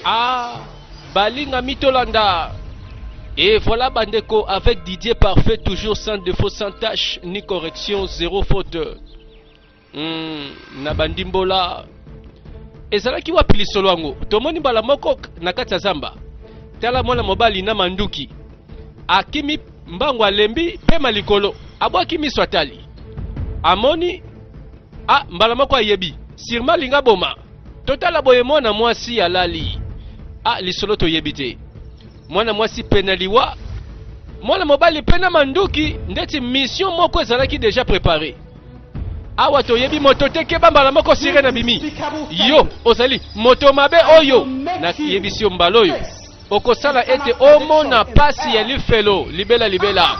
Ah, Balinga Mitolanda. Et voilà Bandeko avec Didier Parfait, toujours sans défaut, sans tâche, ni correction, zéro faute. Nabandimbola. Ezalaki wapi lisolo yango? Tomoni mbala moko na kati ya zamba. Tala mwana mobali na manduki. Akimi mbango alembi pe malikolo. Abwaki miso atali. Amoni mbala moko ayebi. Sirma linga boma. Totala boye mwana mwasi alali. Lisolo toyebi te. Mwana mwasi penaliwa. Mwana mobali pena manduki. Ndeti mission moko ezalaki déjà préparé. Awa toyebi moto teke bambala moko sirena bimi. Yo ozali moto mabe oyo na yebisio mbaloyo. Okosala ete omona pasi ya lifelo libela.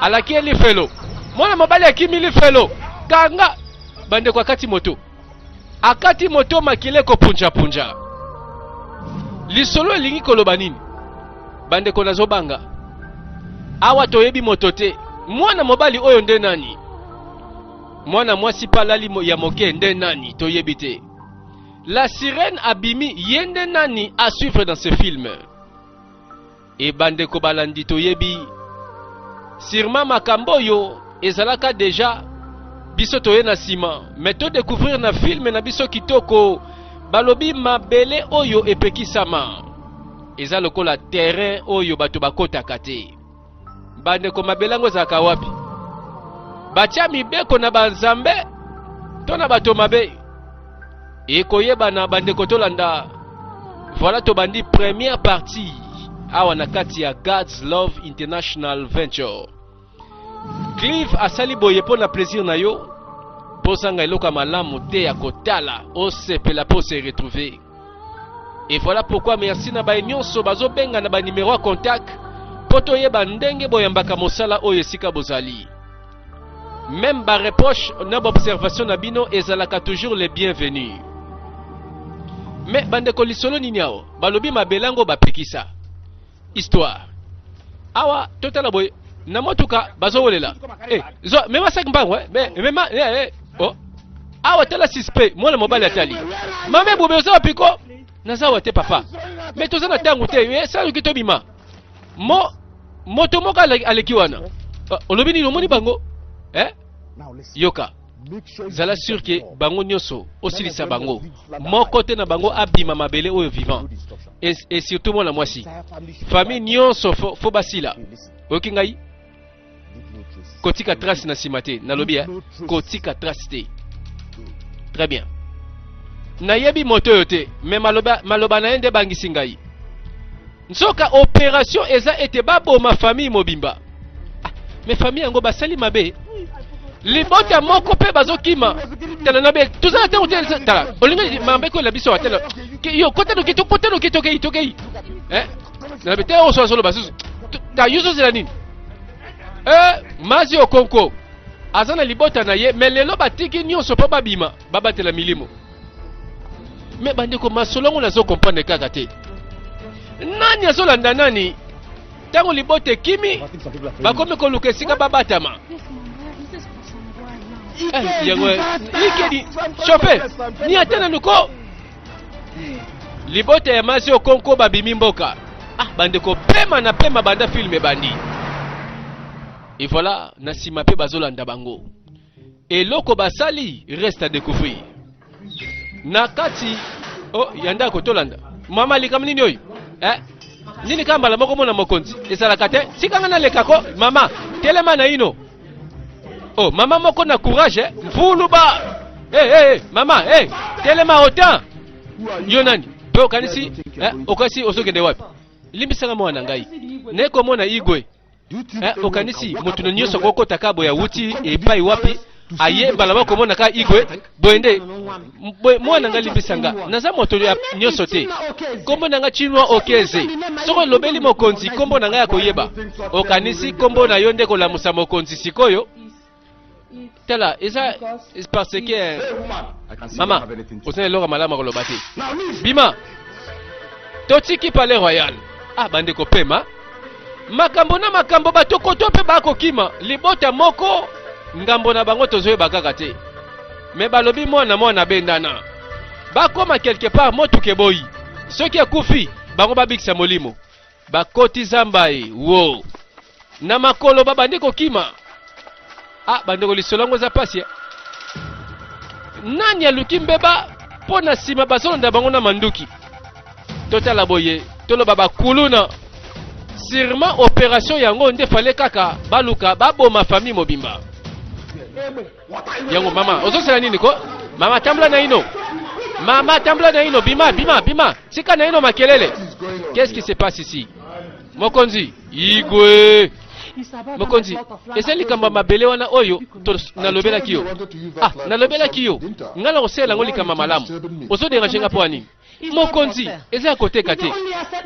Alaki ya lifelo. Mwana mobali akimi lifelo. Kanga bande kwa kati moto. Akati moto makile ko punja. Lisolo elingi koloba nini? Bande ko nazobanga. Awa toyebi moto te. Mwana mobali oyo nde nani? Mwana mwasi palali ya moke nde nani toyebi te. La sirène abimi yende nani à suivre dans ce film. Et bande ko balandi toyebi. Sirma makambo yo ezalaka déjà biso toye na sima. Mais to découvrir na film na biso kitoko balobi mabele oyo epekisama. Eza lokola terrain oyo bato bakotaka te. Bande ko mabelango ezalaka wapi? Batia mibeko na banzambe to na bato mabe. Ekoyeba na bande ko tolanda. Voilà to bandi première partie awa na kati ya God's Love International Venture. Clive asali boye po na plaisir na yo. Posanga eloka malamu te ya kotala osepela po se retrouver. Et voilà pourquoi merci na ba nyonso bazo benga na ba numéro à contact poto yeba ndenge boyambaka mosala oyo esika bozali. Même ba reproche na ba observation na bino ezalaka toujours les bienvenus. Mais bande ko lisolo nini ao balobi mabelango bapekisa. Histoire. Awa totala boy na motuka bazo wolela. Zo mema sak mbango mema awa tala suspect mwana mobali atali. Mame bobe oza piko nazawa te papa. Mais toza na tango te sa yuki tobima. Moto moka aleki wana. Olobi ni omoni bango. Yoka. Zala sûr que bango nyoso osilisa bango. Moko te na bango abima mabele oyo vivant. Et surtout moi la mwasi. Famille nyoso fo basila. Oki ngai. Kotika trace na simate na lobi kotika trace te. Très bien. Na yebi moto yote mais maloba na ende bangisi ngai. Nsoka opération eza ete babo ma famille mobimba. Mais famille yango basali mabe. Libota moko pe bazokima. Tala nabe tuzana te hotel tala. Olinga mambe ko la biso watela. Yo kota no kito. Nabe te o so basu. Ta yuso zela nini? Mazi okonko. Azana libota na ye mais lelo batiki nyonso pa babima babatela milimo. Mais bande ko masolongo nazo comprendre kaka te. Nani azolanda nani? Tango libote kimi bakome ko luka esika babatama. Yango ikedi chope ni atana nuko libote ya masi okonko babimi mboka. Bande ko pema na pema banda filme bandi. Et voilà, nasima pe bazolanda bango. Et loko basali reste à découvrir. Nakati yanda ko tolanda. Mama likam nini oyi? Nini kamba la moko mona mokonzi. Esala kate sikanga na lekako mama telema na ino. Mama moko na courage mfuluba. Mama telema autant. Yo nani? To kanisi okasi osokende wapi? Limbisanga mwana ngai. Neko mona igwe. Okanisi mutu na nyoso koko takabo ya wuti epai wapi aye balaba komona ka igwe boende mwana ngali bisanga naza moto ya nyoso te kombo nanga chinwa okeze soko lobeli mokonzi kombo nanga ya koyeba okanisi kombo na yonde ko lamusa mokonzi sikoyo tala eza parce que mama osene loka malama ko lobati bima totiki palais royal bande ko pema makambo na makambo batokoto pe bakokima libota moko ngambo na bango tozoyeba kaka te me balobi mwana bendana bakoma quelque part motuke boyi soki akufi bango babikisa molimo bakoti zamba wo na makolo babandi kokima. Ah, bandeko lisolo yango eza pasi. Nani aluki mbeba mpo na nsima bazolonda bango na manduki. Totala boye toloba bakuluna. Sûrement opération yango nde fale kaka baluka baboma famille mobimba. Yango mama ozosela nini ko? Mama tambla na ino. Mama tambla na ino bima. Tika na ino makelele. Qu'est-ce qui se passe ici? Mokonzi igwe. Mokonzi ezali kamba mabele wana oyo nalobela kiyo. Ah, nalobela kiyo. Ngala osela ngo likamba malamu. Ozo déranger nga po nini? Mokonzi eza koteka te.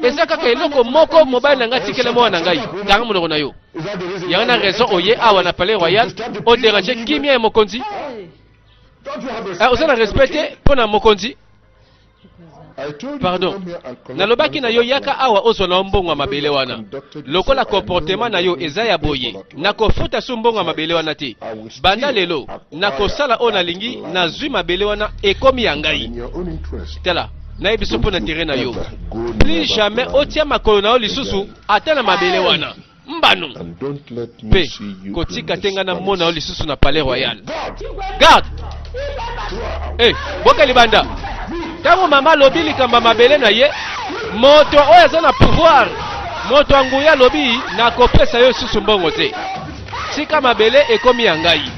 Eza kaka eloko moko mobile na nga tikela mwana ngai. Kanga monoko na yo. Ya na raison oye awa na palais royal o déranger kimia ya mokonzi. Ah, ozo na respecter pona mokonzi. Pardon. Nalobaki na yo yaka awa ozo na mbongo mabele wana. Lokola comportement na yo eza ya boye. Nakofuta su mbongo mabele wana te. Banda lelo nakosala ona lingi na zwi mabele wana ekomi ya ngai. Tela. Na yebiso po na terrain na yo. Plus jamais otia makolo na yo lisusu ata na mabele wana. Mbano. Pe kotika tenga na mona yo lisusu na palais royal. Garde. Boka libanda. Tango mama lobi likamba mabele na ye, moto oyo aza na pouvoir, moto anguya lobi na kopesa yo susu mbongo te. Tika mabele ekomi ya ngai.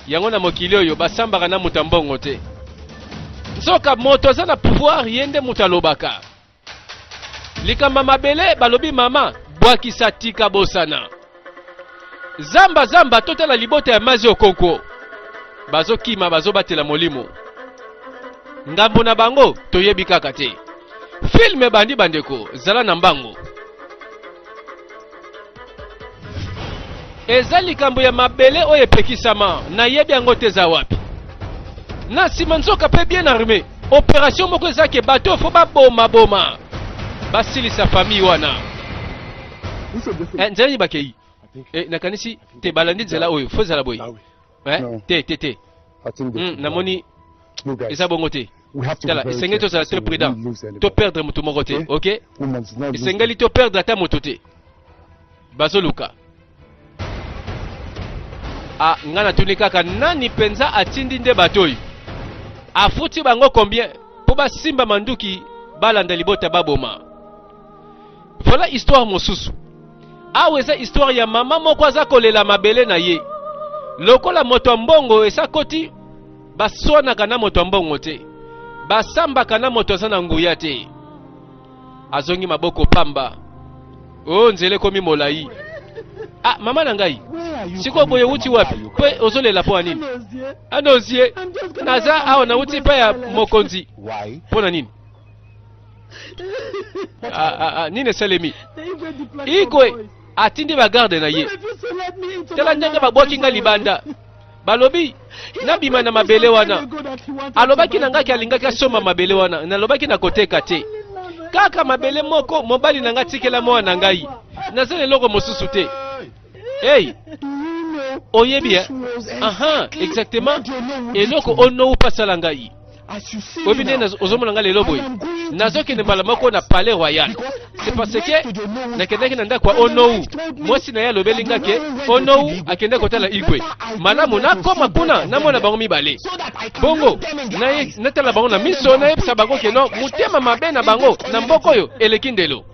Yango na mokili oyo basambaka na muta mbongo te. Soka moto aza na pouvoir yende muta lobaka. Likamba mabele balobi mama bwakisa tika bosana. Zamba totala libota ya mazi okonko. Bazo kima bazo batela molimo. Ngambo na bango toyebi kaka te. Filme bandi bandeko zala na mbango. Eza likambo ya mabele oyo epekisama na yebi yango te za wapi. Na nsima nzoka pe bien armé. Opération moko ezake bato fo baboma. Basilisa famille wana. Nzeli bakei. Nakanisi te balandi zela oyo fo zala boy. Te. Namoni eza bongo te. Tala, esengeli tozala très prudent. To perdre mutu moko te, ok? Esengeli to perdre ata mutu te. Bazoluka. Ah, ngana tuni kaka nani penza atindi nde batoyi. Afuti bango combien? Po basimba manduki balanda libota baboma. Voilà histoire mosusu. Awe eza histoire ya mama moko aza kolela mabele na ye. Lokola moto mbongo esa koti baswana kana moto mbongo te. Basamba kana moto sana nguya te. Azongi maboko pamba. Oh nzele komi molai. Ah mama na ngai. Siko boye uti wapi? Pe ozolela po nini? Anozie. Naza awo na uti pa ya mokonzi. Pona nini? Nini selemi? Igwe atindi bagarde na ye. Tela nyanga babwaki nga libanda. Balobi nabima na mabele wana. Alobaki na ngaki alingaki asoma mabele wana. Nalobaki na koteka te. Kaka mabele moko mobali na ngati tikela mwana ngai. Nazele loko mosusu te. Hey. Oyebi aha, exactement. Eloko ono upasala ngai. Oyebi ne ozomona nga lelo boy. Nazoki ne mbala moko na palais royal. C'est parce que nakendaki na ndako ono. Mwasi na ya lobeli ngake ono akende kotala igwe. Malamu na koma kuna na mona bango mibale. Bongo na natala bango na miso na yebisa bango keno mutema mabe na bango na mboko yo elekindelo.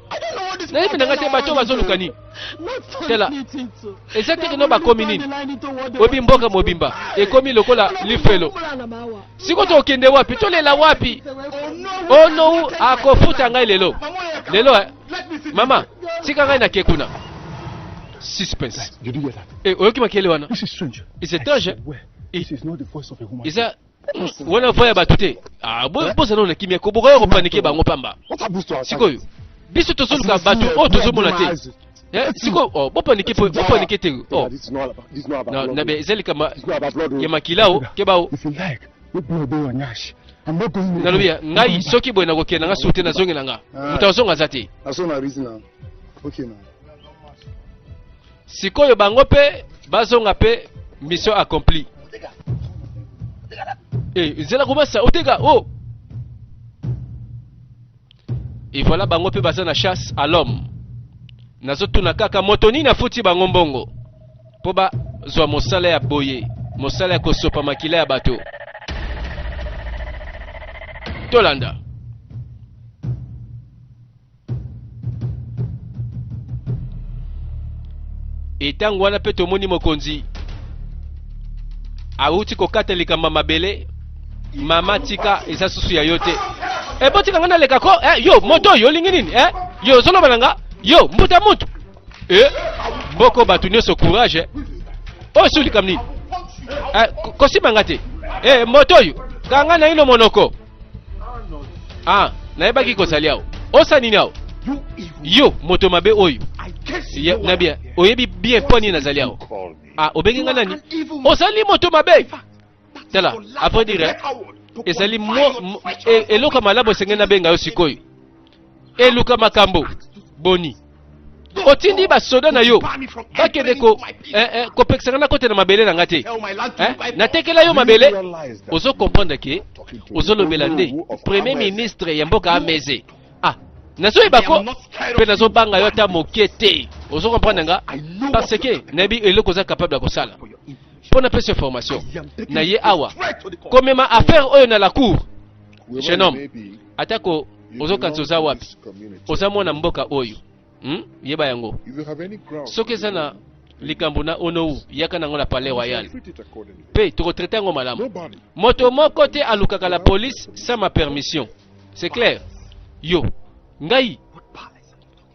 Na yebi nanga te bato bazolukani. Tela. Exactement no bakomi nini. Obi mboka mobimba ekomi lokola lifelo. Siko to okende wapi to lela wapi. Oh no akofuta ngai lelo. Lelo mama tika ngai na kekuna. Suspense. Oyoki makele wana. Is it strange? This is not the voice of a woman. Is that wana voya batute. Ah boza no na kimia ko boka yo panike bango pamba. Siko yo. Biso to soluka batu o to zomona te. Siko oh bopanike te. Oh. No na be ezeli kama ya makilao kebao. Nalobia ngai soki boy na kokena nga sute na zongi nanga. Mutazonga zati. Asona reason. Okay na. Sikoyo bango pe bazonga pe mission accomplie. Zela komasa otega oh Et voilà bango pe baza na chasse à l'homme. Nazotuna kaka moto nini afuti bango mbongo. Po ba zwa mosala ya boye, mosala ya kosopa makila ya bato. Tolanda. Etango wana pe tomoni mokonzi auti kokata likamba mabele mama tika eza susu ya yote. Botika ngana leka ko yo moto yo lingi nini yo zolo bananga yo mbuta mutu mboko batu nyonso courage o suli kamni kosima ngate moto yo kanga na ino monoko na ebaki kosalia osa nini ao yo moto mabe oyo na bien oyebi bien poni na zalia obengi nga nani osali moto mabe tala après dire ezali eloka malabo senge na benga yo sikoyo eluka makambo boni otindi basoda na yo bakende kopekisanga na kote na mabele na nga te natekela yo mabele ozo comprendre ke ozolobela nde premier ministre ya mboka ameze nazoyeba ko mpe nazobanga yo ata moke te ozo comprendre nga parce que nayebi eloko oza capable ya kosala mpo na pesa formation na ye awa komema affaire oyo na la cour jeune homme atako ozokanisa oza wapi oza mwana mboka oyo yeba yango soki eza na likambo na onou yaka nango na palais royal mpe tokotraite yango malamu moto moko te alukaka la police sans ma permission c'est clair yo ngai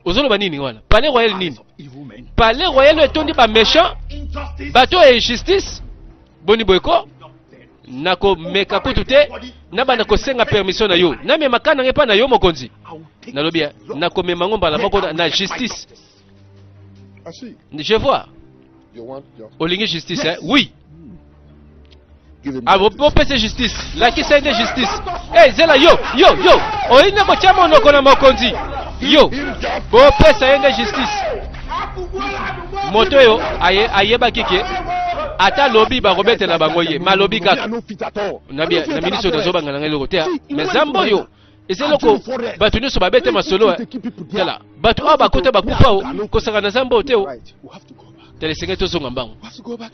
ozoloba nini wana palais royal nini palais royal etondi ba méchant bato ya injustice boni boyeko nako meka kutu te nabana kosenga permission na yo namema kana ngepa na yo mokonzi nalobi nako mema ngomba la moko na justice je vois olingi justice oui bo pese justice la kisa ende justice zela yo oyine ko chama onoko na mokonzi yo bo pesa ende justice moto yo ayeba kike ata lobi ba robete na bango ye malobi kaka na bien na ministre de zobanga na ngelo te mais zambo yo eseloko batu nyonso babete masolo tala batu aba kota bakufa ko saka na zambo te telesenge tozonga mbango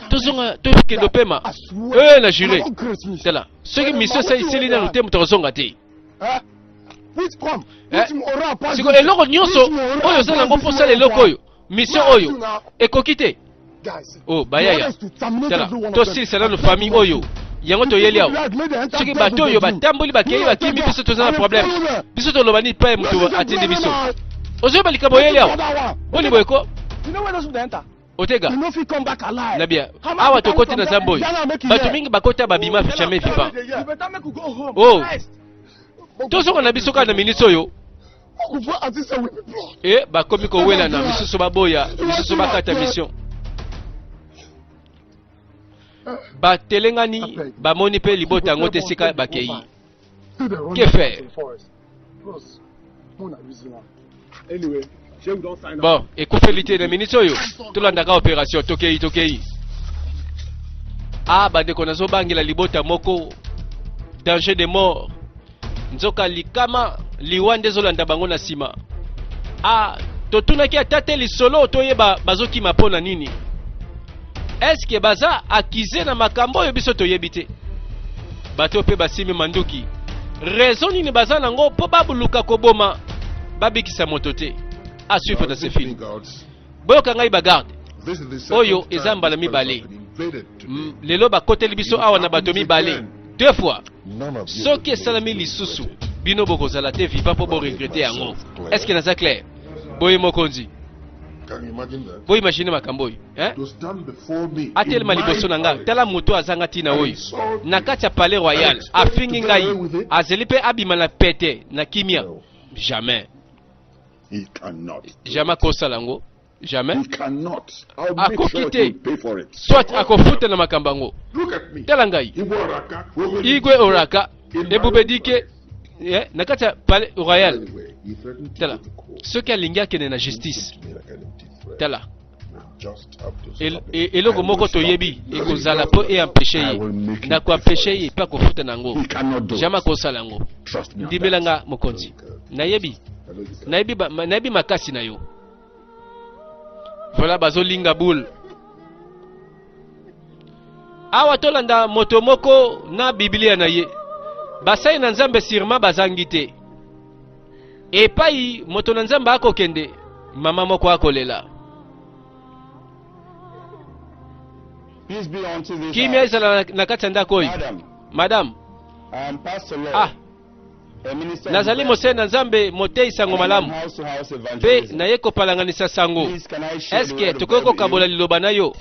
tozonga tokendo pema na jure tala soki mission sa isili na lutembo tozonga te siko eloko nyonso oyo zana ngo posala eloko oyo mission oyo ekoki te bayaya tala tosilisa nano famille oyo yango toyeli awo soki bato oyo batamboli bakei bakimi biso toza na problème biso toloba nini pa moto atindi biso ozoyeba likambo oyeli awo boni boyeko otega na bien awa tokoti na zambo oyo bato mingi bakota babima jamais vivant tozonga na biso kaka na ministre oyo bakomi kowela na misusu baboya misusu bakata mission batelengani bamoni mpe libota yango te sika bakei que faire bon ekufeli te na miniti oyo tolandaka opération tokei bandeko nazobangela libota moko danger de mort nzoka likama liwa nde ezolanda bango na nsima totunaki ata te lisolo toyeba bazokima mpo na nini eske baza akize na makambo oyo biso toyebi te bato mpe basimi manduki raison nini baza nango mpo babuluka koboma babikisa moto te asuivre na sefili boyoka ngai bagarde oyo eza mbala mibale lelo bakoteli biso awa na bato mibale deux fois soki esalami lisusu bino bokozala te viva mpo boregrete yango eske naza clair boye mokonzi boye imagine makambo oyo atelema liboso na nga tala moto azanga ntina oyo na kati ya palais royal afingi ngai azeli mpe abima na pete na kimia jamais akosala yango jamais akoki te soit akofuta na makambo yango tala ngai igwe oraka ebubedike na kati ya palais royal tala soki alingi akende na justice tala eloko moko toyebi ekozala mpo eampeshe ye na koampeshe ye mpe akofuta na yango jamais akosala yango ndimela nga mokonzi nayebi nayebi makasi na yo. Voilà bazolinga boule. Awa tolanda moto moko na Biblia na ye. Basai na Nzambe sirma bazangi te. Epai moto na Nzambe akokende, mama moko akolela. Kimia ezala na kati ya ndako oyo. Madame. Nazali mose na Nzambe motei sango malamu. Pe naye kopalanganisa sango. Eske tokoki kokabola liloba na yo?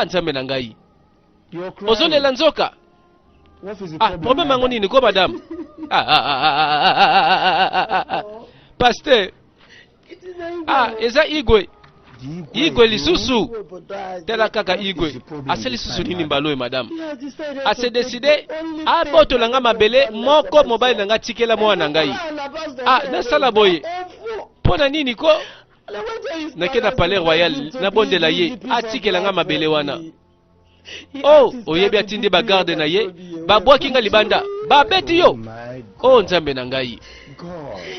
Nzambe na ngai. Ozolela nzoka. Problème yango nini ko madame? Pasteur. Eza igwe. Igwe lisusu. Tela kaka igwe. Ase lisusu nini mbaloye madame? Ase décidé abotolanga mabele moko mobile nanga tikela mwana ngai. Nasala boye. Pona nini ko? Nakena palais royal na bondela ye atikelanga mabele wana. Oyebi atindi bagarde na ye babwaki nga libanda babeti yo. Nzambe na ngai.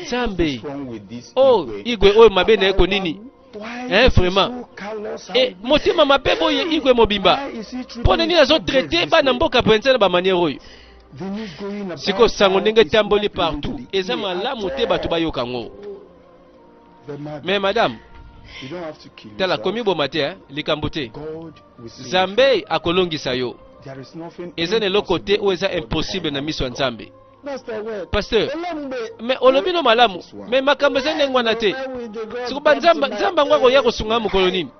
Nzambe. Igwe oyo mabe na eko nini? Vraiment. Motima mabe boye igwe mobimba. Pona nini azo traité bana mboka prensa ba manière oyo. Siko sango ndenge tamboli partout. Eza malamu te bato bayoka ngo. Mais madame, tala komi bomate likambo te. Nzambe akolongisa yo. Eza ne lokote o eza impossible na miso ya Nzambe. Pasteur, mais olobino malamu, mais makambo eza ndenge wana te. Sikuba Nzamba ngwako ya kosunga mokolo nini?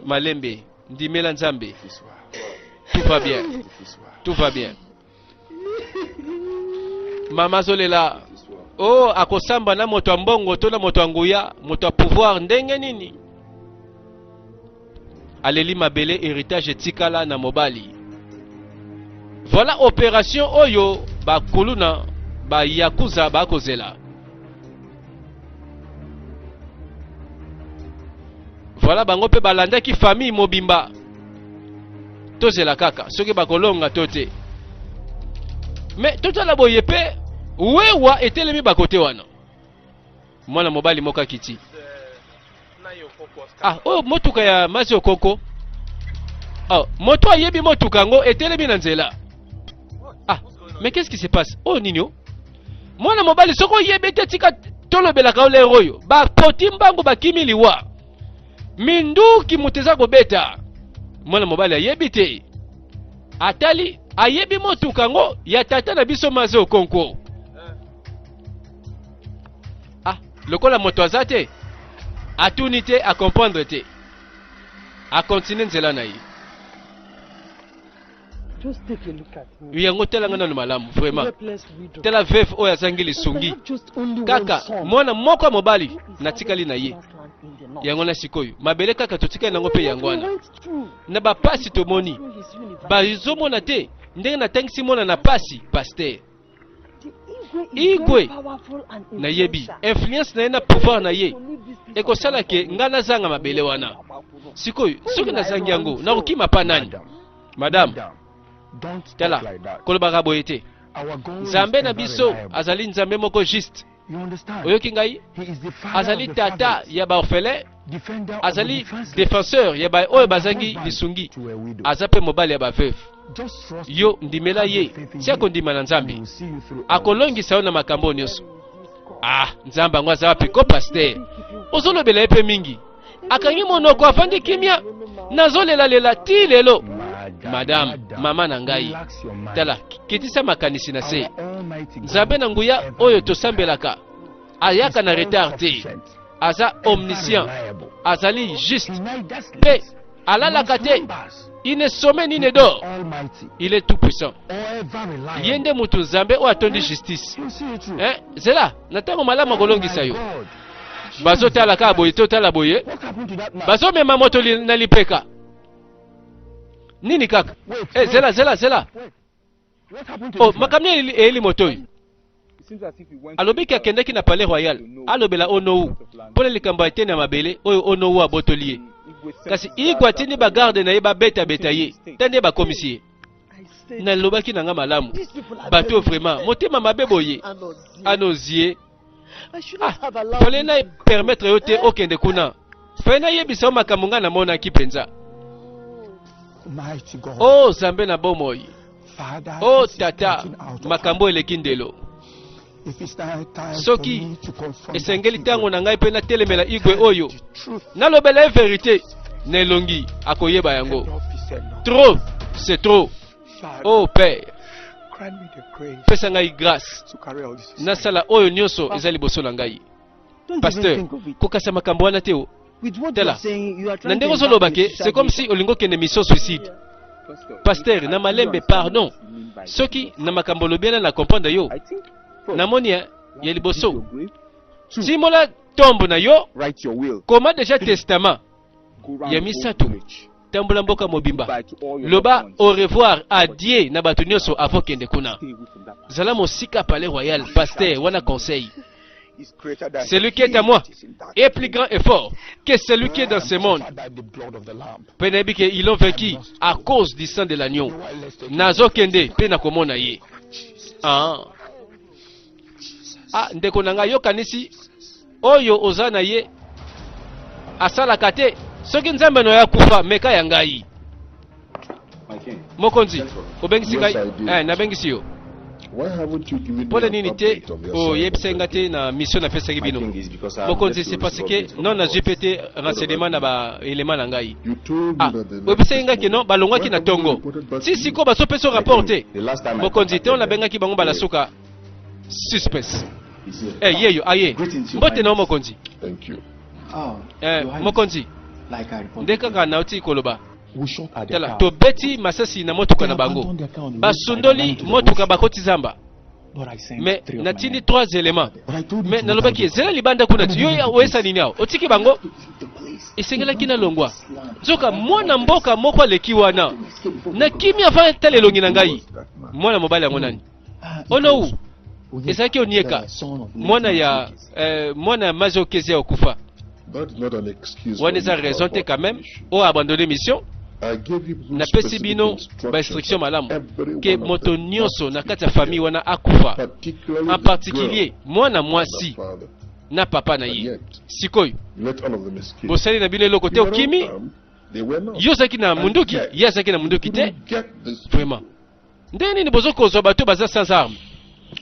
Malembe, ndimela Nzambe. Tout va bien. Tout va bien. Mama zolela. Akosamba na moto mbongo to na moto nguya, moto pouvoir ndenge nini? Aleli mabele héritage etikala na mobali. Voilà opération oyo bakuluna ba yakuza bakozela. Voilà bango pe balanda ki famille mobimba. Tozela kaka, soki bakolonga tote. Mais totala boye pe wewa etelemi bakote wana. Mwana mobali moka kiti. Motuka ya Mazi Okoko. Moto ayebi motuka ngo etelemi na nzela. Mais qu'est-ce qui se passe? Nino. Mwana mobali soko yebe te tika tolobela ka ole royo. Ba poti mbango bakimi liwa. Minduki muteza kobeta. Mwana mobali ayebi te. Atali ayebi motuka ngo ya tata na biso Mazi Okoko. Lokola moto azate atuni te a comprendre te a continuer nzela na ye. Just take a look at me. Yango telanga na malamu vraiment. Tela vef oya zangili sungi. Kaka mwana moko mobali natikali na ye. Yango na sikoyo mabele kaka totika nango pe yangwana. Na ba pasi tomoni. Ba izomona te ndenge na tangisi mona na pasi pasteur. Igwe na yebi influence na pouvoir na ye ekosala ke ngana zanga mabele wana sikoyo soki na zangi yango na kokima pa nani madame tala kolobaka boye te Nzambe na biso azali Nzambe moko juste oyoki ngai azali tata ya ba orphelin azali défenseur ya ba oyo bazangi lisungi azape mobali ya ba veuve. Yo ndimela ye siako ndima na Nzambe akolongisa yo na makambo nyonso. Nzambe ngo aza wapi ko pasteur ozolobela epe mingi akangi monoko afandi kimia nazolela lela ti lelo. Madame mama na ngai tala kitisa makanisi na se Nzambe na nguya oyo tosambelaka ayaka na retard te aza omniscient azali juste pe alalaka te. Il ne sommet ni ne dort. Il est tout puissant. Yende mutu Nzambe o atondi justice. Zela, natango malama kolongisa yo. Bazo tala ka boye to tala boye. Bazo mema moto na lipeka. Nini kaka? Zela. Makamia eli moto yi. Alobiki akendaki na palais royal. Alobela onou. Pole likambo ete na mabele oyo onou abotoliye. Kasi igwe atindi bagarde na ye babeta ye. Tande bakomisi ye. na lobaki nanga malamu bato vraiment motema mabe boye anozie pole na permettre yo te okende kuna fe na yebisa makambo nga na monaki penza oh zambe na bomoi oh tata makambo eleki ndelo soki esengeli ntango na ngai mpe natelemela igwe oyo nalobela ye verité na elongi akoyeba yango trop c'est trop oh père pesa ngai grâce nasala oyo nyonso eza liboso na ngai pasteur kokasa makambo wana te o tala na ndenge ozoloba ke c'est comme si olingo kende mission suicide pasteur na malembe pardon soki na makambo lobiana na comprendre yo namoni ya liboso timola tombo na yo koma déjà testament ya misato tambola mboka mobimba loba au revoir adieu na bato nyonso avant kende kuna zala mosika palais royal pasteur wana conseil celui qui est à moi est plus grand et fort que celui qui est dans ce monde. Ils l'ont vaincu à cause du sang de l'agneau. Nazo kende pena komona ye. Ndeko nanga yo kanisi oyo ozana ye asala kate soki nzambe no ya kufa meka ya ngai. Mokonzi obengisi kai na bengisi yo. Why haven't you given Pole me nini an te update of your o son? yebsenga te na mission na pesa bino. Mokonzi c'est parce que non na jipete renseignement na ba élément na ngai. You told me that the Obsenga ke non balongwaki na tongo. Si siko baso peso rapporter. Mokonzi te on la benga ki bango balasuka suspense. Yeyo aye. Mbote na mokonzi. Thank you. Mokonzi. Ndeka kana uti koloba. We shot at the Tala car. to beti masasi na motuka na bango. Basundoli motuka bakoti zamba. But I sent Mais three of natini my men. 3 éléments. But I told you Mais to nalobaki look zela libanda kuna ti yo ya wesa nini yao. Otiki bango esengela kina longwa. Zoka mwana mboka moko aleki wana. Na kimi afa tele longi na ngai. Mwana mobali yango nani? Ono u. Ezaki onieka. Mwana ya mwana mazo kezi okufa. That is not an excuse. Wana for eza you to raison te abort quand même. mission. O abandonner mission. I gave you Na specific pesi bino instructions ba instruction malamu every ke one of moto them nyonso not na to kati ya fail, famille wana akufa particularly en the particulier girl mwana and mwasi the father. na papa na And ye yet, sikoyo you let all of them escape. bosali na bino eloko te They were okimi not armed, they were not. yo ozalaki na munduki And yet, ye azalaki na munduki you te couldn't get this. vraiment ndenge nini bozokozwa bato baza sans arme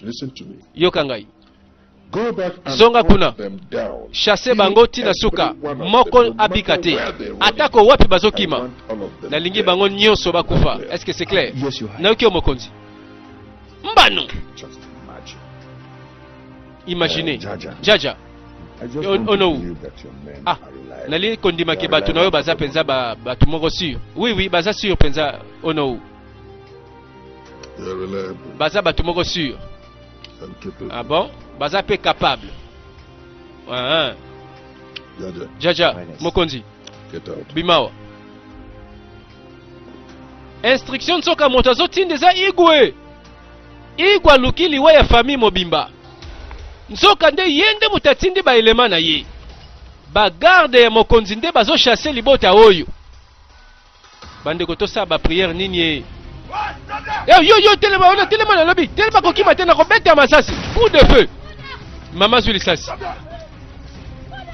Listen to me. yoka ngai Go back and Zonga hunt kuna. them down. chasse bango tina suka moko abika te atako wapi bazokima nalingi bango nyonso bakufa est-ce que c'est clair Yes, you have. nayoki yo mokonzi mbano Just imagine. imaginez Jaja. jaja I just Oh, want oh, to no. believe that your men Ah, are reliable. nali kondimaki bato na yo baza penza bato moko sûr oui baza sûr penza ono They are reliable baza bato moko sûr and capable. ah bon baza pe capable Jaja, jaja mokonzi get out. bimawa instruction nsoka moto azotinda eza igwe igwe aluki liwa ya famille mobimba nsoka nde ye nde moto atindi baelema na ye bagarde ya mokonzi nde bazochasse libota oyo bandeko tosala bapriere nini ye yo telema wana telema na lobi telema kokima te na kobeta masasi coup de feu mama zwi lisasi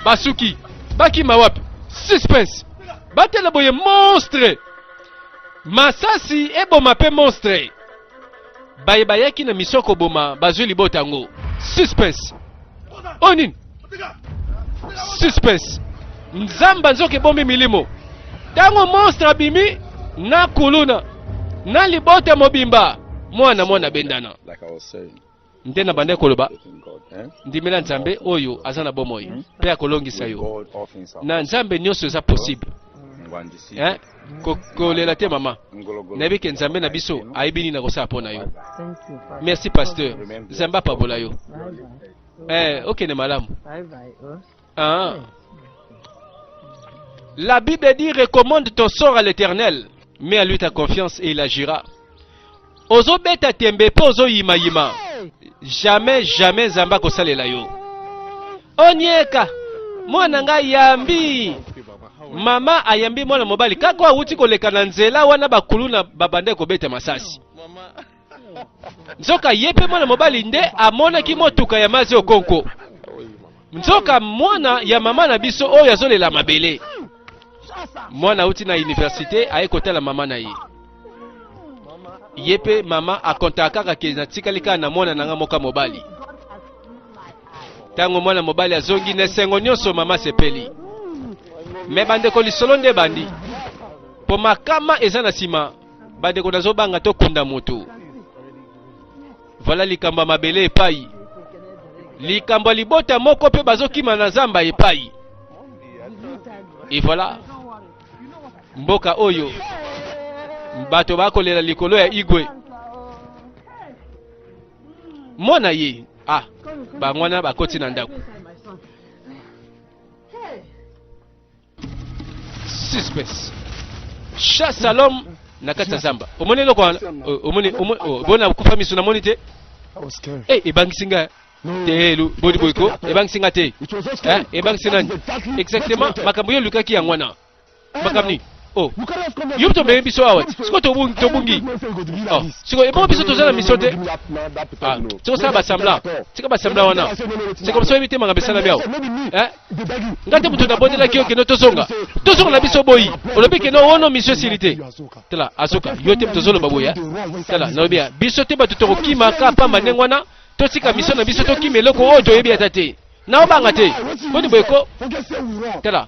basuki bakima wapi suspense batela boye monstre masasi eboma pe monstre baye bayaki na misoko boma bazwi libota yango suspense oyo nini suspense nzamba nzoka ebombi milimo ntango monstre abimi na kuluna na libota mobimba mwana bendana Like I was saying, nde na bande koloba in God, eh? ndimela nzambe oyo aza na bomoi mpe akolongisa yo God, all things are na nzambe nyonso eza possible Ngwandisi, kolela te mama ngologolo. nayebi ke nzambe na biso ayebi nini akosala mpo na yo Thank you. Father. merci pasteur nzambe apabola yo Bye bye. okende malamu Bye bye. Oh. Ah. La Bible dit recommande ton sort à l'Éternel, mets à lui ta confiance et il agira. Ozo beta tembe pe ozo yima yima. Jamais zamba kosalela yo. Onyeka. Mwana nga yambi. mama ayambi mwana mobali kaka awuti koleka na nzela wana bakulu na babande kobeta masasi. Nzoka yepe mwana mobali nde amonaki motuka ya mazi okonko. Nzoka mwana ya mama na biso oyo azolela mabele. Mwana auti na université aye kotala mama na ye. Yepe mama akontaka kaka ke na tikalika na mwana nanga moka mobali. Tango mwana mobali azongi na sengo nyonso mama sepeli. Me bandeko lisolo nde bandi. Po makama eza na sima bandeko nazobanga to kunda moto. Voilà likambo mabele epai. Likambo libota moko pe bazokima na zamba epai. Et voilà. Mboka oyo. Bato bakolela likolo ya igwe. Mona ye. Ah. Ba mwana bakoti na ndako. Suspense. Chasse à l'homme na kata zamba. Omoni loko omoni bona kufa misu na monite. Ebangisinga telu bodi boyko ebangisinga te. Ebangisina exactement makambo yo lukaki ya ngwana. Makamni. Oh. Yupto be biso awat. Siko to bungi. Oh. Siko ebo biso to zala misote. Ah. Siko sa ba sambla. Siko ba sambla wana. Siko so ebite manga besana biao. Ngate mutu na bondela kiyo keno tozonga. Tozonga na biso boyi. Olobi keno wono mission silité. Tela azuka. Yote mtozolo baboya. Tela nobia. Biso te batu to kima ka pamba nengwana. Tosika mission na biso to kimeloko oto yebi atate. Na obanga te. Bodi boyko. Tela.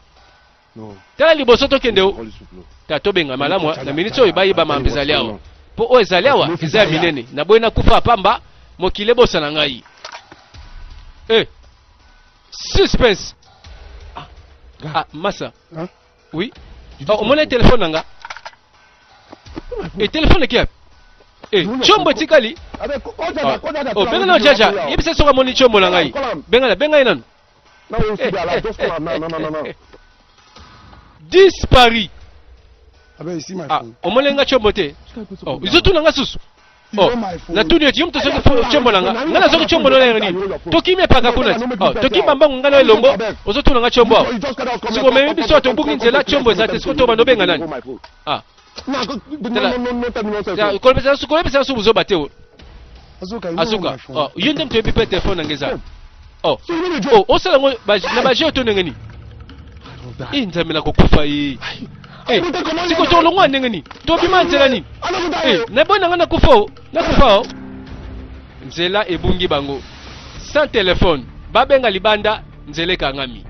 Tala liboso tokende o tato benga malamu na minitso oyo ba mambezali awa po o ezali awa eza minene na boye na kufa pamba mokile bosa na ngai suspense masa oui o mona telefone nanga telefone kia chombo tikali o benga na jaja yebisa soka moni chombo na ngai benga nanu disparu. Omolenga chombo te. Izotu nanga susu. Na tuni eti yumto soki chombo nanga. Ngana soki chombo nanga nini? Tokime paka kuna. Tokima mbangu ngana elongo. Ozotu nanga chombo awo. Siko meme biso to buki nzela chombo zate siko to bando benga nani. Kolebesa su buzo bateo. Azuka. Yende mto ebi pe telefone ngeza. Osala ngo na baje otonengeni. Nzamela kokufa yi. Siko tolongwa ndengeni. Tobima nzela nini? Na bona ngana kufa. Na kufa. Nzela ebungi bango. Sans téléphone. Babenga libanda nzele kangami.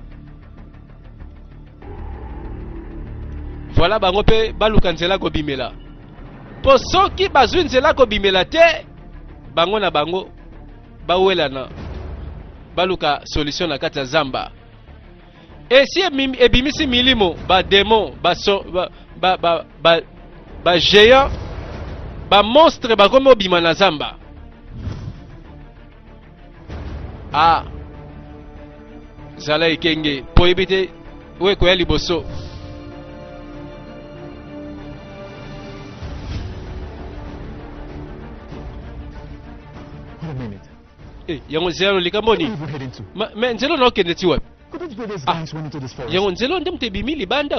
Voilà bango pe baluka nzela ko bimela. Po soki bazwi nzela ko bimela te bango na bango bawelana. Baluka solution na kata zamba. Et si ebimisi milimo ba démon ba géant ba monstre ba komo bima na zamba. Zala ikenge po ebite we ko ya liboso. Yango zero likamboni. Mais nzelo no kende ti wapi? Yango nzelo ndem te bimi libanda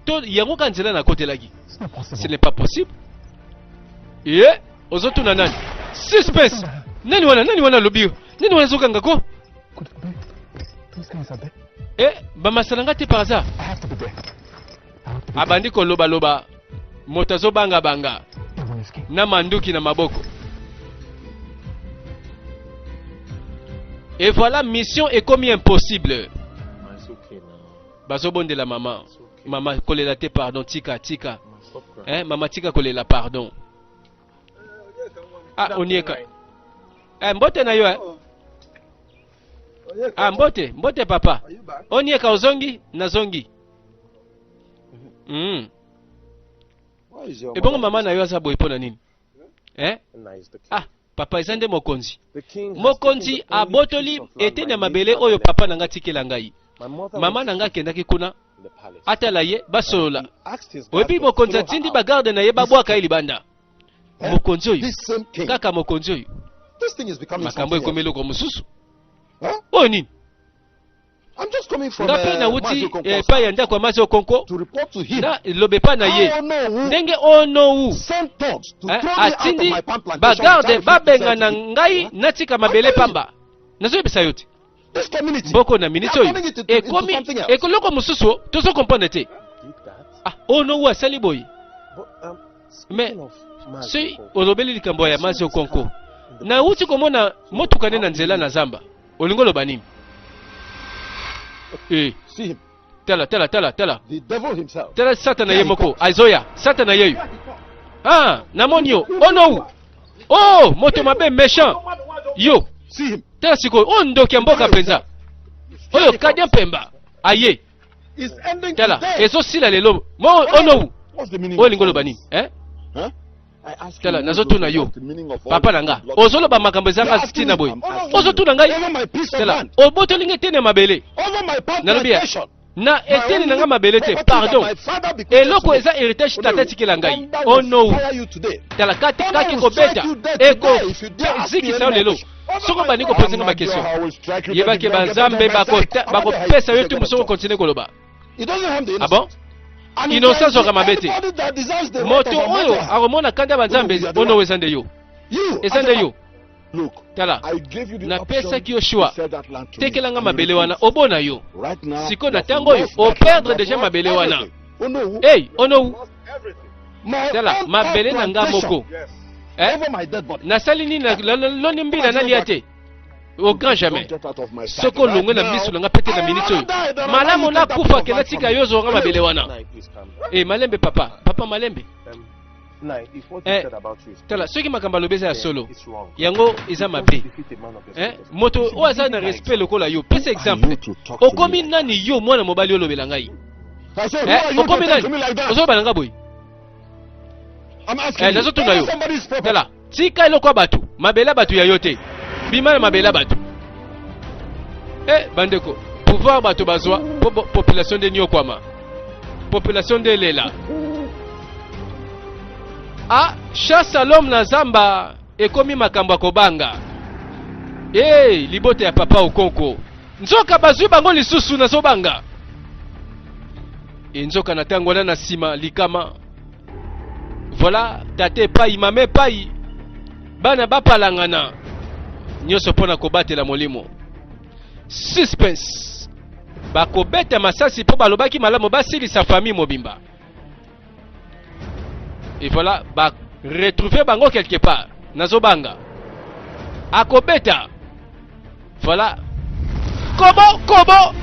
to yango kanzela na kote lagi. Ce n'est pas possible. Ozotu na nani? Suspense. Nani wana lobio? Nani wana zoka ngako? Ba masalanga te par hasard. Abandi ko loba motazo banga na manduki na maboko. Et voilà, mission est comme impossible. Bazobo de la maman. Maman kolela te pardon tika. Maman tika kolela pardon. Onieka. Mbote na yo mbote papa. Onieka ozongi na zongi. Ebongo mama na yo azaboye pona nini? Papa ezande mokonzi. Mokonzi abotoli ete na mabele oyo papa nanga tikela ngai. Mama nanga kendaki kuna atala ye basolola. Oyebi mokonzi atindi bagarde na ye babwaka libanda. Mokonzi oyo kaka mokonzi oyo makambo ekomeli ko mususu. Oyo nini? I'm just coming from ngape na wuti Mazi Okonkwo pa yanda kwa Mazi Okonkwo to report to him. na lobepa na ye Onowu ndenge Onowu sent thugs to throw me out of atindi my palm plantation. bagarde babenga na ngai natika mabele pamba nazoyebisa yo te This community. mboko na miniti oyo They are turning it into ekomi something else. ekoloko mosusu tozo comprendre te Onowu asali boye mais si olobeli likambo ya Mazi Okonkwo na uti komona motuka ne na nzela na zamba olingo loba nini See him. tala The devil himself. tala satana ye moko azoya satana yeyo namoni yo Onowu moto mabe méchant yo See him. tala sikoyo ndoki ya mboka penza oyo kadia mpemba aye It's ending tala today. ezosila lelo Onowu What's the meaning olingo of loba all nini this? Huh? I ask tala you, nazotuna yo what's the meaning of all papa this nanga blood? ozoloba makambo ezanga You're sitina boye asking me, I'm asking ozotuna you. ngai Over my piece of tala land. obotolinga etene mabele Over my palm nalobi ya plantation. na My etene only nanga mabele te property that pardon my father bequeathed eloko to me. eza héritage tata tikela ngai Thunder will Onowu fire you today. tala kati Thunder kaki will strike kobeta you dead today if you dare ask me zikisa yo any lelo more question. soko bandi I'm koposenga not makestion sure how I will strike you yebake dead if you banzambe get on my side. bakopesa yo tu How mosoko the hell continue koloba It doesn't harm the ah bon innocent. And innocence if there is oka mabe te anybody that deserves the right moto of a oyo murder, akomona kanda banzambe Onowu, you are the Onowu one. eza nde yo you, eza nde yo look, tala I gave you the napesaki option yo choix to sell that land to me, tekelanga and you mabele wana refused. obona yo Right now, siko you na have tango oyo lost that land. operdre You have deja lost mabele wana everything. Onowu, hey Onowu my tala own mabele na nga plantation moko over my dead body. nasali nini loni mbila nalia te au grand jamais Don't get out of my sight. soko longo na miso nanga pete na minute oyo malamu nakufa ke natika yo zonga mabele wana malembe papa malembe tala soki makambo alobi eza ya solo yango eza mabe moto oyo aza na respect lokola yo pesa exemple okomi nani yo mwana mobali olobela ngai I said, who are you okomi to talk to nani me like that? ozoloba na nga boye I'm asking you. nazotuna yo Somebody's property. tala tika eloko ya bato mabele ya bato ya yo te bima na mabele ya bato bandeko pouvoir bato bazwa po population nde niokwama population nde elela chasse à l'homme na zamba ekomi makambo ya kobanga libote ya papa Okonkwo nzoka bazwi bango lisusu nazobanga nzoka na ntango wana na nsima likama voilà tate epai mama epai bana bapalangana nyonso mpo na kobatela molimo suspense bakobeta masasi mpo balobaki malamu basilisa famille mobimba et voilà retrouver bango quelque part nazobanga akobeta voilà kobo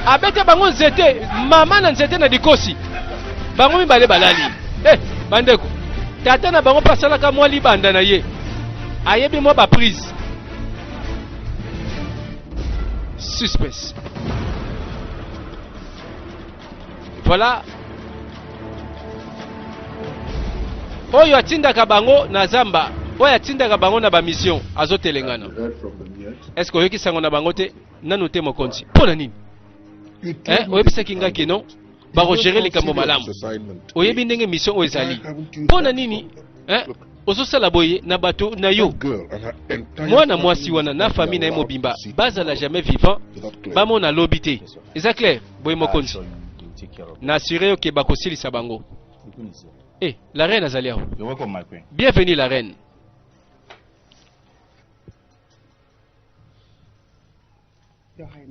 abeta bango nzete mama na nzete na dikosi bango mibale balali bandeko tata na bango pasalaka mwa libanda na ye ayebi mwa baprise suspense voilà oyo atindaka bango na zamba oyo atindaka bango na bamission azotelengana est-ce que oyoki sango na bango te nanu te mokonzi mpo na nini oyebisaki nga ke non bakogere likambo malamu oyebi ndenge mission oyo ezali mpo na nini ozosala boye na bato na yo mwana mwasi wana na famille na ye mobimba bazala jamais vivant bamona lobi te eza clair boye mokonzi na assure yo ke bakosilisa bango la reine azali aho bienvenue la reine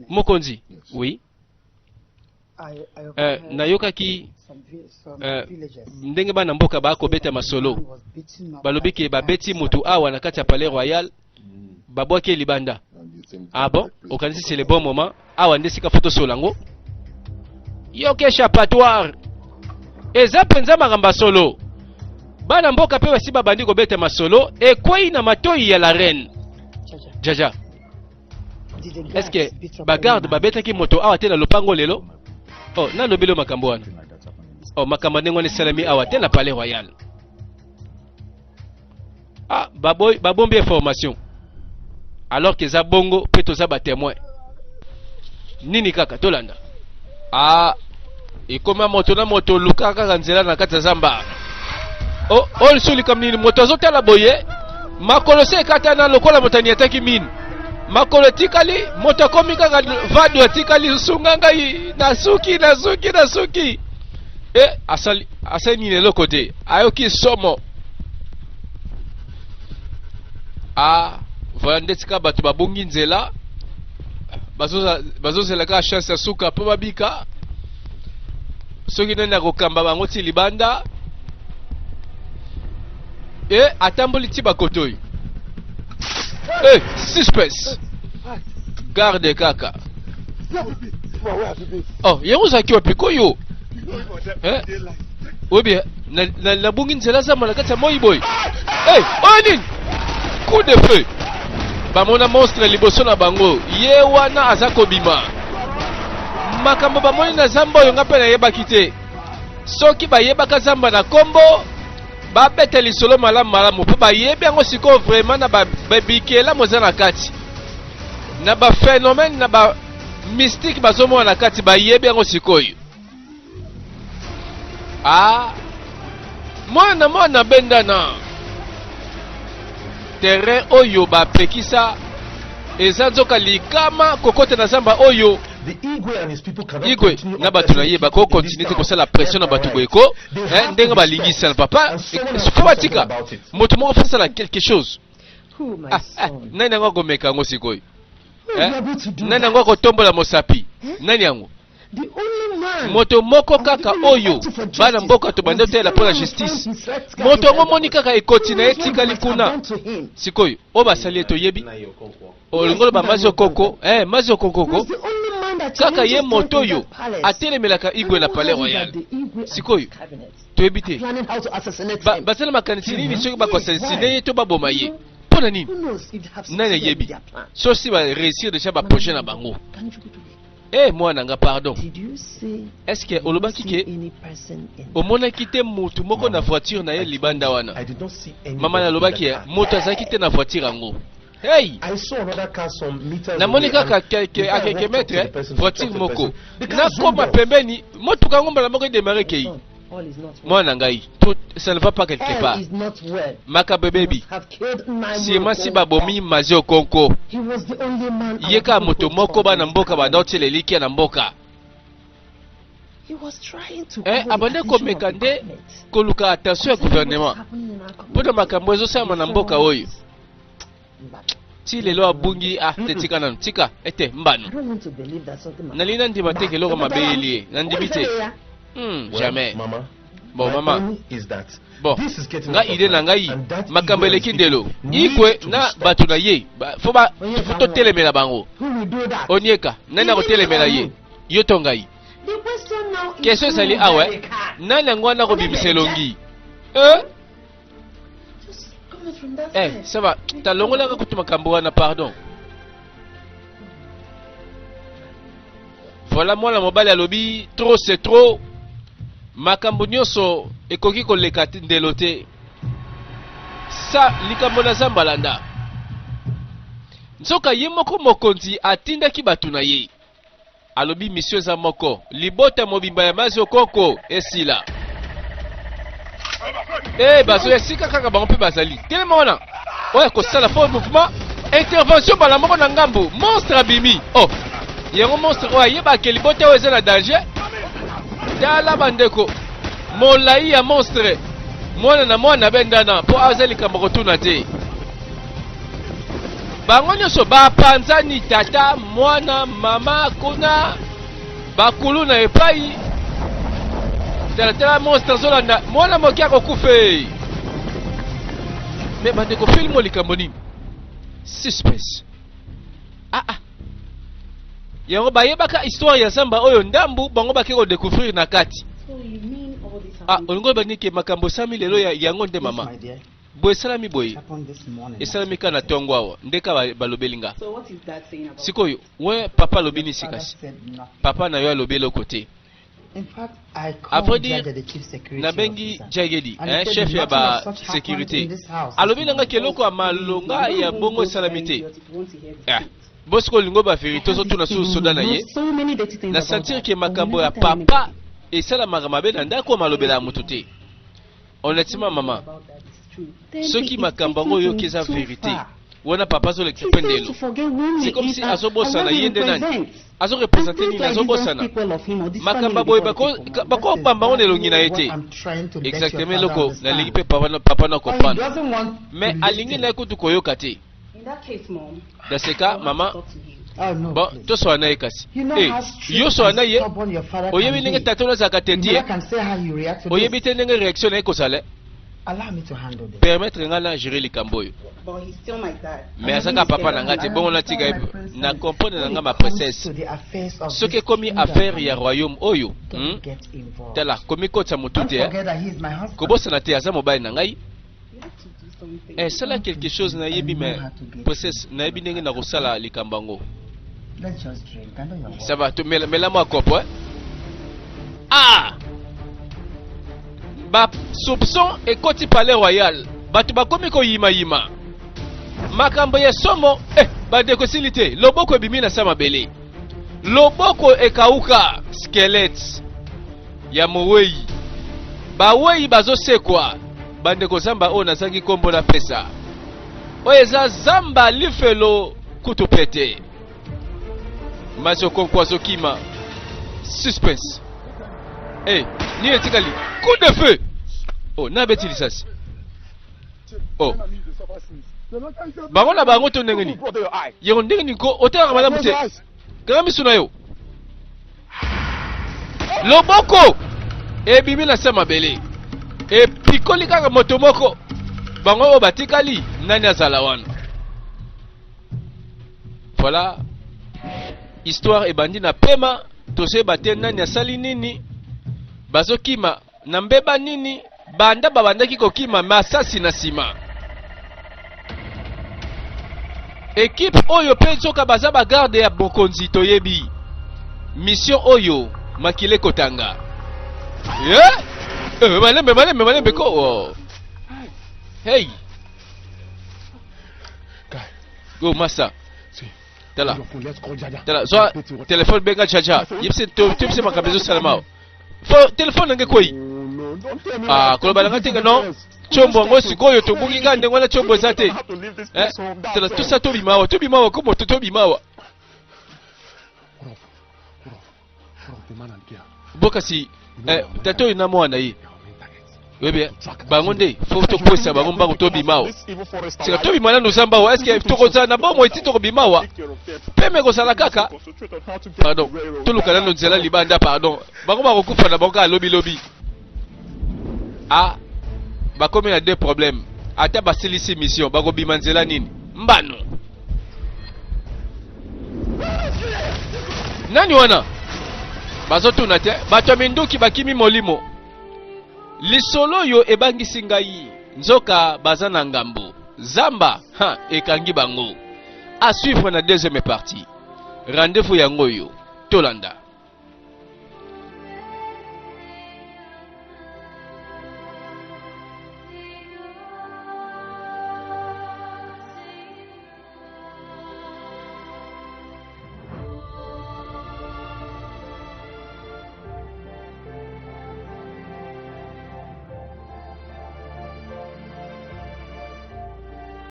mokonzi oui nayokaki ndenge bana mboka bakobeta masolo balobi ke babeti mutu awa na kati ya palais royal babwaki libanda bon okanisi c'est le bon moment awa nde sika foto solango yoke échappatoire eza penza makambo solo bana mboka pe basi babandi kobeta masolo ekwei na matoi ya la reine jaja est-ce que bagarde babetaki moto awa te na lopango lelo na lobelo makambo wana makambo ndenge wana esalami awa te na palais royal babombi information alors que eza bongo mpe toza batémoin nini kaka tolanda ekoma moto na moto luka kaka nzela na kati ya zamba oyo lisu likambo nini moto azotala boye makolo se ekata na lokola motani ataki mine makolo etikali moto akomi kaka vado etikali sunga ngai nasuki asali nini eloko te ayoki somo voilà ndeti ka bato babungi nzela bazozela ka chance ya suka mpo babika soki nani akokamba bango ti libanda atamboli ti bakoto oyo suspense garde kaka yango ozalaki wapi koyo oye nabungi nzela zamba na kati ya moi boy oyo nini coup de feu bamona monstre liboso na bango ye wana aza kobima makambo bamoni na zamba oyo nga mpe nayebaki te soki bayebaka zamba na kombo babeta lisolo malamu mpo bayebi yango sikoyo vraiment na babikelamu eza na kati na baphénomène na bamystike bazomona na kati bayebi yango sikoyo mwana bendana terrain oyo bapekisa eza nzoka likama kokota na zamba oyo igwe na bato na ye bakokontinue te kosala pression na bato boyeko ndenge balingisa na papa fo batika moto moko fasala quelque chose nani yango akomeka yango sikoyo nani yango akotombola mosapi nani yango moto moko kaka oyo bana mboka tobanda otela mpo na justice moto yango moni kaka ekoti na ye etikali kuna sikoyo oyo basali ye toyebi olingolo bamazi okoko mazi okokoko kaka ye moto oyo atelemelaka igwe na palais royal sikoyo toyebi te basala makanisi nini soki bakosasine ye to baboma ye mpo na nini nani ayebi sosi baréussir déjà baprojet na bango mwana nga pardon est-ce que olobaki ke omonaki te mutu moko na voiture na ye libanda wana mama nalobaki moto azalaki te na voiture yango namoni kaka akeke metre voiture moko nakoma pembeni motuka yango mbala moko edemare kei mwana ngai ça ne va pas quelque part makabe baby si babomi mazi okonko yeka moto moko bana mboka banda otele likia na mboka abande komeka nde koluka attention ya gouvernement mpona makambo ezosama na mboka oyo ti lelo abungi tetika nanu tika ete mbano nalina ndima te keloko mabe elie nandimi te jamais bon mama bon nga ide na ngai makambo eleki ndelo ikwe na bato na ye fo totelemela bango onieka nani akotelemela ye yo to ngai question ezali awa nani yango wana akobimisa elongi ça va talongolaka kutu makambo wana pardon voilà mwana mobali alobi trop c'est trop makambo nyonso ekoki koleka ndelo te sa likambo na zamba landa nzoka ye moko mokonzi atindaki bato na ye alobi misio eza moko libota mobimba ya mazi okoko esila bazo esika kaka bango mpe bazali telema wana oyo kosala fo mouvement intervention bala moko na ngambu monstre abimi yango monstre oyo ayebake libota oyo eza na danger tala bandeko molai ya monstre mwana na mwana bendana mpo aza likambo kotuna te bango nyonso bapanzani tata mwana mama kuna bakulu na epai tala monstre azolanda mwana moki akokufe me bandeko filme likambo nini suspense yango bayebaka histoire ya zamba oyo ndambu bango bake kodécouvrir na kati olingo banike makambo sami lelo yango nde mama boye esalami boye esalami ka na tongo awa ndeka balobelinga sikoyo we papa alobini sikasi papa na yo alobeli oko te après dire nabengi jagedi chef ya ba sécurité alobi nanga keloko ya malonga ya bongo esalami te bosiko lingo ba vérité ozotuna su soda na ye na sentir ke makambo ya papa esalamaka mabe na ndako malobela ya moto te honnêtement mama soki makambo yango oyoki eza vérité wana papa zo l'expendelo. C'est comme si azobosana yende nani. Azo représenter ni azobosana. Makamba boy bako bamba on elongi na été. Exactement loko na lingi pe papa na comprendre. Mais alingi na kutu koyoka te. Dans ce cas, maman, bon, tu sois naïf kasi. Yo sois naïf. Oyebi nenge tatona zakatenti. Oyebi te nenge réaction na ekosale. Allow me to handle this. Permettre ngana gérer les camboyo. But he's still my dad. Mais asaka papa nanga te bon na tiga na comprendre nanga ma princesse. Ce qui est commis affaire ya royaume oyo. Tela komi kotsa mutute. Kobosa na te aza mobile na ngai. C'est là quelque chose na yebi mais princesse na yebi nenge na kosala likambango. Let's just drink. Ça va, tu mets la moi copo. Ah! Ba soupçon et koti palais royal. Batu bakomi ko yima yima. Makambo ya somo ba décosilité. Loboko bimi na sama belé. Loboko ekauka squelette. Ya mowei. Ba wei bazo sekwa. Bande ko zamba o nazangi kombo na pesa. Oeza zamba lifelo kutupete. Mazo konkwazo kima. Suspense. Ni etikali. Coup de feu. Oh, na beti lisasi. Oh. Bango na bango to ndenge ni. Yego ndenge ni ko otaka malamu te. Kama misuna yo. Loboko. Bimi na sama bele. Pikoli kaka moto moko. Bango batikali nani azala wana. Voilà. Histoire ebandi na pema. Tose bate nani asali nini. Bazokima na mbeba nini banda babandaki kokima masasi na sima. Équipe oyo pe soka baza ba garde ya bokonzi toyebi. Mission oyo makile kotanga. Malembe ko. Oh. Hey. Go massa. Tala. Soit téléphone benga chacha. Yipse tupse makabezo salama. Fo téléphone nge koi. Koloba nanga tinga non. Chombo ngo sikoyo tobungi ngande ngwana chombo zate. Tala tusa tobimawa ko moto tobimawa. Bokasi tato ina mwana yi. Webe bangonde fo to kwesa bangomba ko tobimawa. Sika tobimana no zamba wa est-ce que to koza na bomo iti to kobimawa. Peme ko sala kaka. Pardon. Tuluka na nzela libanda pardon. Bangomba ko kufa na bango lobi. Bakomi na deux problèmes. Ata basilisi mission bako bimanzela nini? Mbano. Nani wana? Bazoto na te bato minduki bakimi molimo. Lisolo yo ebangisi ngai. Nzoka bazana ngambo. Zamba ekangi bango. À suivre na deuxième partie. Rendez-vous yango yo. Tolanda.